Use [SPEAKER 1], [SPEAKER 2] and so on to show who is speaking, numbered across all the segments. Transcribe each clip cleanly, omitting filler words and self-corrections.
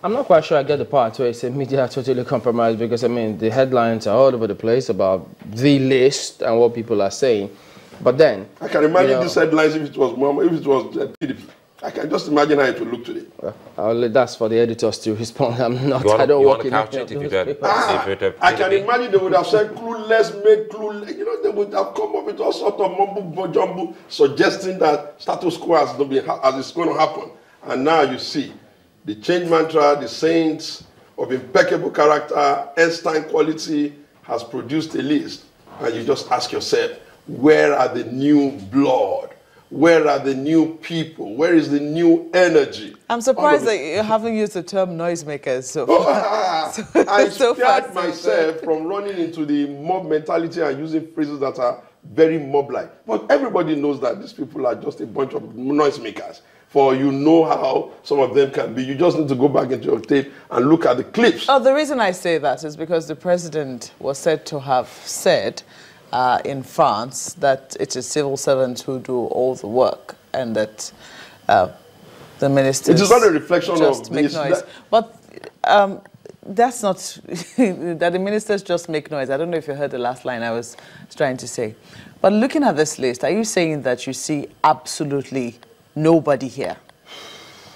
[SPEAKER 1] I'm not quite sure I get the part where it's a media totally compromised, because I mean the headlines are all over the place about the list and what people are saying. But then
[SPEAKER 2] I can imagine these headlines if it was PDP. I can just imagine how it would look today.
[SPEAKER 1] That's for the editors to respond. I'm not.
[SPEAKER 3] I
[SPEAKER 1] don't work in
[SPEAKER 3] I can
[SPEAKER 2] imagine they would have said clueless, made clueless. You know, they would have come up with all sorts of mumbo jumbo suggesting that status quo has not been as it's going to happen. And now you see the change mantra, the saints of impeccable character, Einstein quality has produced a list, and you just ask yourself, where are the new blood? Where are the new people? Where is the new energy?
[SPEAKER 4] I'm surprised that you haven't used the term noisemakers so far.
[SPEAKER 2] I spared myself from running into the mob mentality and using phrases that are very mob-like. But everybody knows that these people are just a bunch of noisemakers. For you know how some of them can be. You just need to go back into your tape and look at the clips.
[SPEAKER 4] Oh, the reason I say that is because the president was said to have said in France that it is civil servants who do all the work, and that the ministers...
[SPEAKER 2] It is not a reflection
[SPEAKER 4] just
[SPEAKER 2] of
[SPEAKER 4] make
[SPEAKER 2] this.
[SPEAKER 4] noise. But that's not... that the ministers just make noise. I don't know if you heard the last line I was trying to say. But looking at this list, are you saying that you see absolutely nobody here?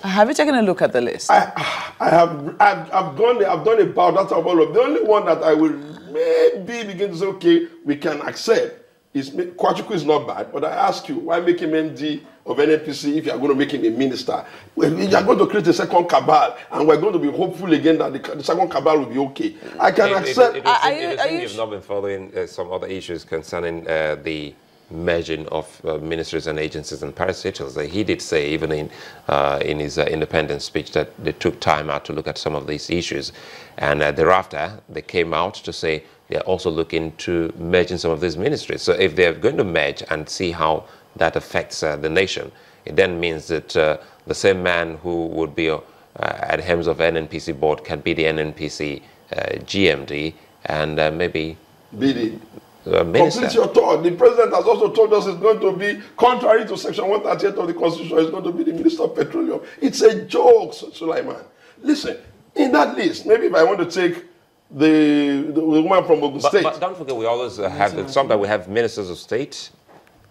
[SPEAKER 4] Have you taken a look at the list?
[SPEAKER 2] I've done about that. The only one that I will maybe begin to say, okay, we can accept is Kwachuku is not bad, but I ask you, why make him MD of NNPC if you are going to make him a minister? You are going to create a second cabal, and we're going to be hopeful again that the second cabal will be okay. I can accept.
[SPEAKER 3] You've not been following some other issues concerning the merging of ministries and agencies and parastatals. He did say, even in his independence speech, that they took time out to look at some of these issues, and thereafter they came out to say they're also looking to merging some of these ministries. So if they're going to merge and see how that affects the nation, it then means that the same man who would be at the helms of NNPC board can be the NNPC GMD and maybe
[SPEAKER 2] be the complete your thought. The president has also told us it's going to be, contrary to section 138 of the Constitution, it's going to be the Minister of Petroleum. It's a joke, Sulaiman. Listen, in that list, maybe if I want to take the woman from Ogun State.
[SPEAKER 3] But don't forget, we always have, sometimes we have ministers of state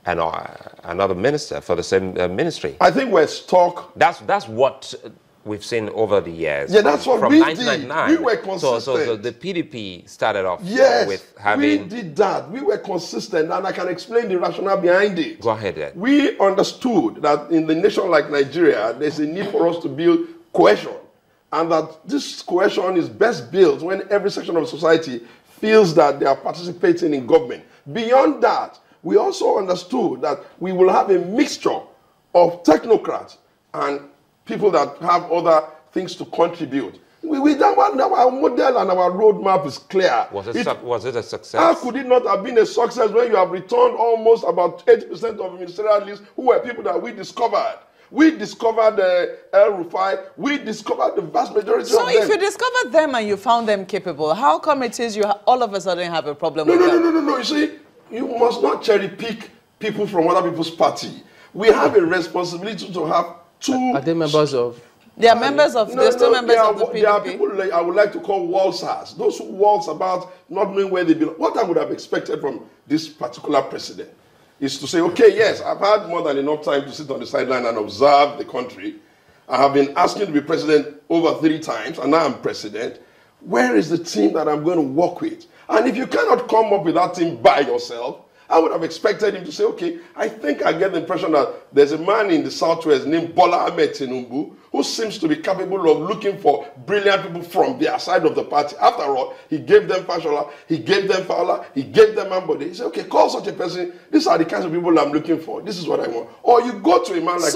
[SPEAKER 3] and another minister for the same ministry.
[SPEAKER 2] I think we're stuck.
[SPEAKER 3] That's what we've seen over the years.
[SPEAKER 2] Yeah, that's what
[SPEAKER 3] from
[SPEAKER 2] we
[SPEAKER 3] 1999.
[SPEAKER 2] did. We were consistent.
[SPEAKER 3] So the PDP started off with
[SPEAKER 2] we
[SPEAKER 3] having...
[SPEAKER 2] did that. We were consistent, and I can explain the rationale behind it.
[SPEAKER 3] Go ahead then.
[SPEAKER 2] We understood that in the nation like Nigeria, there's a need for us to build cohesion, and that this cohesion is best built when every section of society feels that they are participating in government. Beyond that, we also understood that we will have a mixture of technocrats and people that have other things to contribute. Our model and our roadmap is clear.
[SPEAKER 3] Was it a success?
[SPEAKER 2] How could it not have been a success when you have returned almost about 80% of ministerial lists who were people that we discovered? We discovered El Rufai. We discovered the vast majority of them.
[SPEAKER 4] So if you discovered them and you found them capable, how come it is you all of a sudden have a problem with them?
[SPEAKER 2] No. You see, you must not cherry pick people from other people's party. We have a responsibility to have two...
[SPEAKER 1] Are they members of...
[SPEAKER 4] They are members of... They're still members of the PDP.
[SPEAKER 2] There are people I would like to call waltzers. Those who waltz about not knowing where they belong. What I would have expected from this particular president is to say, okay, yes, I've had more than enough time to sit on the sideline and observe the country. I have been asking to be president over 3 times, and now I'm president. Where is the team that I'm going to work with? And if you cannot come up with that team by yourself, I would have expected him to say, okay, I think I get the impression that there's a man in the Southwest named Bola Ahmed Tinubu who seems to be capable of looking for brilliant people from their side of the party. After all, he gave them Fashola, he gave them Fowler, he gave them Ambode. He said, okay, call such a person. These are the kinds of people I'm looking for. This is what I want. Or you go to a man like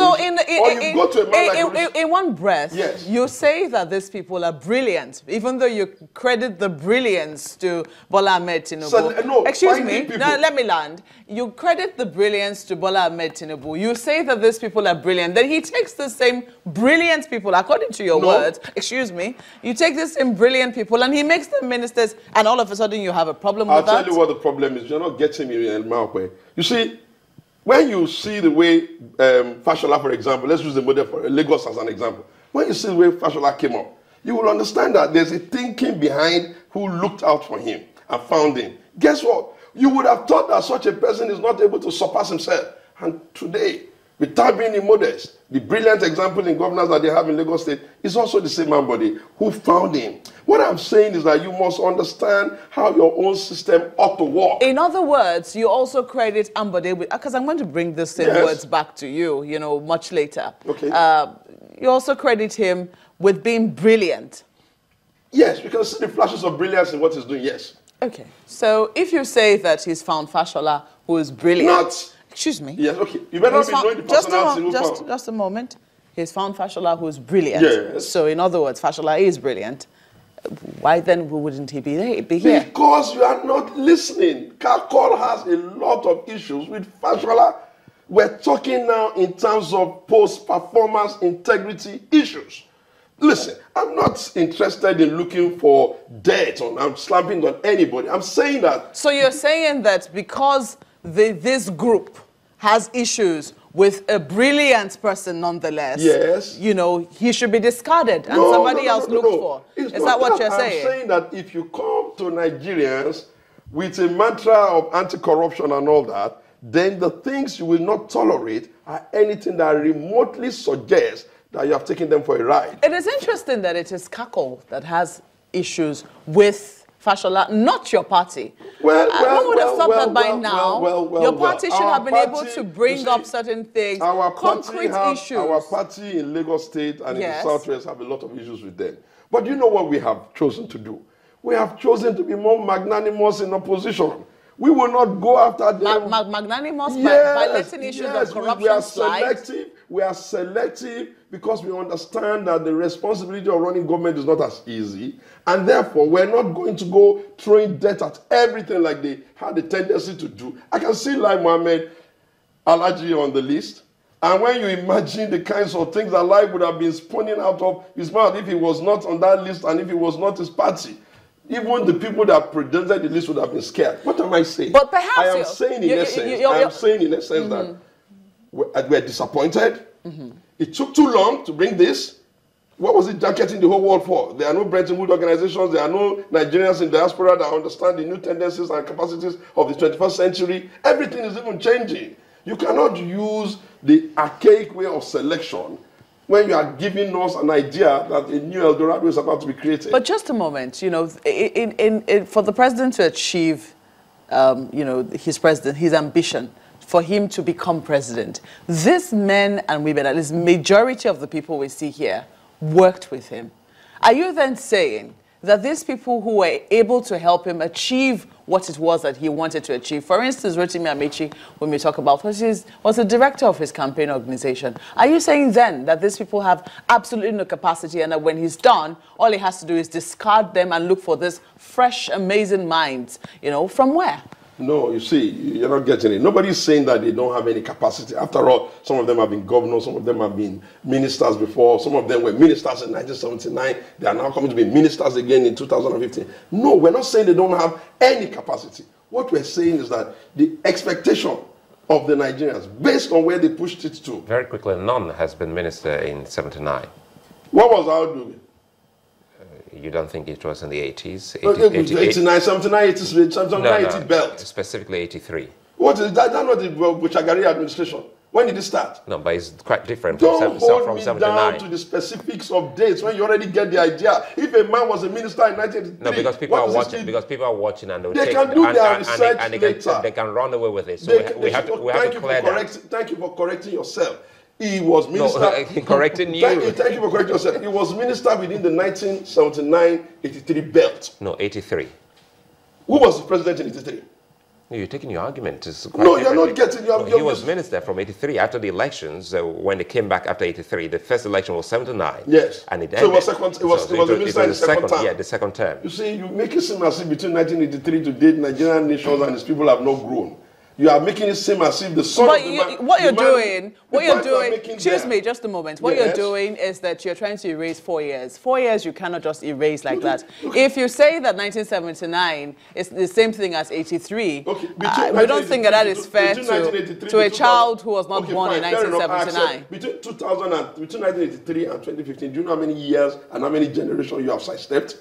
[SPEAKER 4] in one breath,
[SPEAKER 2] yes,
[SPEAKER 4] you say that these people are brilliant, even though you credit the brilliance to Bola Ahmed Tinubu.
[SPEAKER 2] So, no,
[SPEAKER 4] excuse me, no, let me land. You credit the brilliance to Bola Ahmed Tinubu. You say that these people are brilliant. Then he takes the same brilliant people, according to your words, excuse me, you take the same brilliant people and he makes them ministers, and all of a sudden you have a problem with that?
[SPEAKER 2] I'll tell you what the problem is. You're not getting me in my way. You see, when you see the way Fashola, for example, let's use the model for Lagos as an example. When you see the way Fashola came up, you will understand that there's a thinking behind who looked out for him and found him. Guess what? You would have thought that such a person is not able to surpass himself. And today, without being immodest, the brilliant example in governors that they have in Lagos State is also the same man who found him. What I'm saying is that you must understand how your own system ought to work.
[SPEAKER 4] In other words, you also credit Ambode with, because I'm going to bring the same words back to you, you know, much later.
[SPEAKER 2] Okay.
[SPEAKER 4] You also credit him with being brilliant.
[SPEAKER 2] Yes, you can see the flashes of brilliance in what he's doing, yes.
[SPEAKER 4] Okay. So if you say that he's found Fashola, who is brilliant.
[SPEAKER 2] Not.
[SPEAKER 4] Excuse me.
[SPEAKER 2] Yes, okay. You better not be knowing the personality.
[SPEAKER 4] Just a moment. He's found Fashola who is brilliant.
[SPEAKER 2] Yes.
[SPEAKER 4] So in other words, Fashola is brilliant. Why then wouldn't he be here?
[SPEAKER 2] Because you are not listening. Kakol has a lot of issues with Fashola. We're talking now in terms of post-performance integrity issues. Listen, I'm not interested in looking for dirt or I'm slapping on anybody. I'm saying that.
[SPEAKER 4] So you're saying that because this group has issues with a brilliant person nonetheless,
[SPEAKER 2] yes,
[SPEAKER 4] you know, he should be discarded and somebody else looked for. Is that what you're saying?
[SPEAKER 2] I'm saying that if you come to Nigerians with a mantra of anti-corruption and all that, then the things you will not tolerate are anything that remotely suggests that you have taken them for a ride.
[SPEAKER 4] It is interesting that it is Kakol that has issues with Fashola, not your party. One would have thought that by now, your party should have been able to bring up certain things, concrete issues.
[SPEAKER 2] Our party in Lagos State and in the Southwest have a lot of issues with them. But you know what we have chosen to do? We have chosen to be more magnanimous in opposition. We will not go after them.
[SPEAKER 4] Magnanimous by letting issues of corruption slide.
[SPEAKER 2] We are selective because we understand that the responsibility of running government is not as easy. And therefore, we're not going to go throwing dirt at everything like they had a tendency to do. I can see Lai Mohammed Alaji on the list. And when you imagine the kinds of things that Lai would have been spawning out of his mouth if he was not on that list and if he was not his party, even the people that presented the list would have been scared. What am I saying?
[SPEAKER 4] But perhaps
[SPEAKER 2] I am saying in essence that we're disappointed. It took too long to bring this. What was it jacketing the whole world for? There are no Bretton Woods organizations. There are no Nigerians in diaspora that understand the new tendencies and capacities of the 21st century. Everything is even changing. You cannot use the archaic way of selection when you are giving us an idea that a new El Dorado is about to be created.
[SPEAKER 4] But just a moment, you know, for the president to achieve, you know, his ambition, for him to become president, these men and women, at least majority of the people we see here, worked with him. Are you then saying that these people who were able to help him achieve what it was that he wanted to achieve, for instance, Rotimi Amechi, when we talk about, was the director of his campaign organization, are you saying then that these people have absolutely no capacity and that when he's done, all he has to do is discard them and look for this fresh, amazing minds, you know, from where?
[SPEAKER 2] No, you see, you're not getting it. Nobody's saying that they don't have any capacity. After all, some of them have been governors, some of them have been ministers before, some of them were ministers in 1979. They are now coming to be ministers again in 2015. No, we're not saying they don't have any capacity. What we're saying is that the expectation of the Nigerians, based on where they pushed it to.
[SPEAKER 3] Very quickly, none has been minister in 79.
[SPEAKER 2] What was our doing?
[SPEAKER 3] You don't think it was in the 80s?
[SPEAKER 2] 89, 79, 80 belt.
[SPEAKER 3] Specifically 83.
[SPEAKER 2] What is that? That's not the Buchagari administration. When did it start?
[SPEAKER 3] No, but it's quite different
[SPEAKER 2] from
[SPEAKER 3] 79.
[SPEAKER 2] Down to the specifics of dates when you already get the idea. If a man was a minister in 1983,
[SPEAKER 3] no, because people are watching. Because people are watching, and
[SPEAKER 2] they can do their research later.
[SPEAKER 3] They can run away with it. So we have to clear that.
[SPEAKER 2] Thank you for correcting yourself. He was minister.
[SPEAKER 3] No, correcting you.
[SPEAKER 2] Thank you for correcting yourself. He was minister within the 1979-83 belt.
[SPEAKER 3] No, 83.
[SPEAKER 2] Who was the president in 83?
[SPEAKER 3] No, you're taking your argument.
[SPEAKER 2] No, you're not getting your
[SPEAKER 3] argument. He was minister from 83 after the elections. When they came back after 83, the first election was 79.
[SPEAKER 2] Yes.
[SPEAKER 3] And it ended.
[SPEAKER 2] So it was second. It was the minister in the second term.
[SPEAKER 3] Yeah, the second term.
[SPEAKER 2] You see, you make it seem as if between 1983 to date, Nigerian nations and its people have not grown. You are making it seem as if the son of the man...
[SPEAKER 4] What you're doing, excuse
[SPEAKER 2] there.
[SPEAKER 4] me, just a moment. What
[SPEAKER 2] Yes.
[SPEAKER 4] you're doing is that you're trying to erase 4 years. 4 years you cannot just erase like that. If you say that 1979 is the same thing as 83, we don't think that is fair to a child who was not born in 1979.
[SPEAKER 2] Between 1983 and 2015, do you know how many years and how many generations you have sidestepped?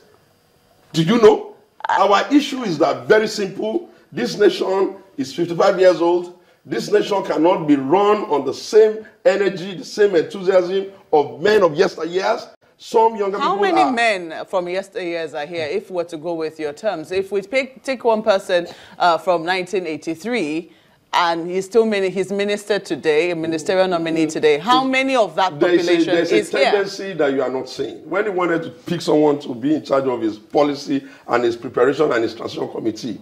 [SPEAKER 2] Do you know? Our issue is that very simple. This nation is 55 years old. This nation cannot be run on the same energy, the same enthusiasm of men of yesteryears. Some younger people
[SPEAKER 4] How many men from yesteryears are here, if we're to go with your terms? If we take one person from 1983, and he's minister today, a ministerial nominee today, how many of that population is here?
[SPEAKER 2] There's a tendency that you are not seeing. When he wanted to pick someone to be in charge of his policy and his preparation and his transition committee,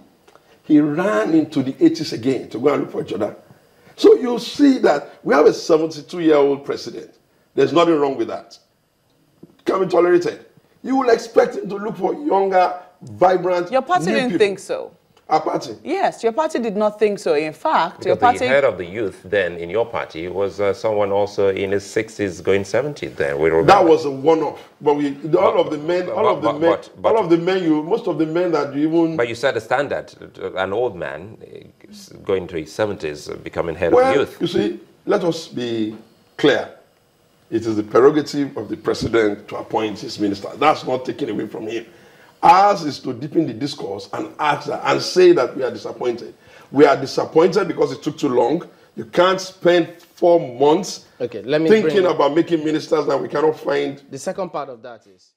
[SPEAKER 2] he ran into the 80s again to go and look for each other. So you'll see that we have a 72-year-old president. There's nothing wrong with that. Can be tolerated. You will expect him to look for younger, vibrant,
[SPEAKER 4] Your party didn't
[SPEAKER 2] people.
[SPEAKER 4] think so.
[SPEAKER 2] Our party?
[SPEAKER 4] Yes, your party did not think so. In fact,
[SPEAKER 3] Because
[SPEAKER 4] your party...
[SPEAKER 3] the head of the youth then in your party was someone also in his 60s going 70 then.
[SPEAKER 2] That was a one-off. But most of the men that you even...
[SPEAKER 3] But you set a standard, an old man going to his 70s, becoming head of youth.
[SPEAKER 2] You see, let us be clear. It is the prerogative of the president to appoint his minister. That's not taken away from him. Ours is to deepen the discourse and ask that and say that we are disappointed. We are disappointed because it took too long. You can't spend 4 months thinking about making ministers that we cannot find.
[SPEAKER 1] The second part of that is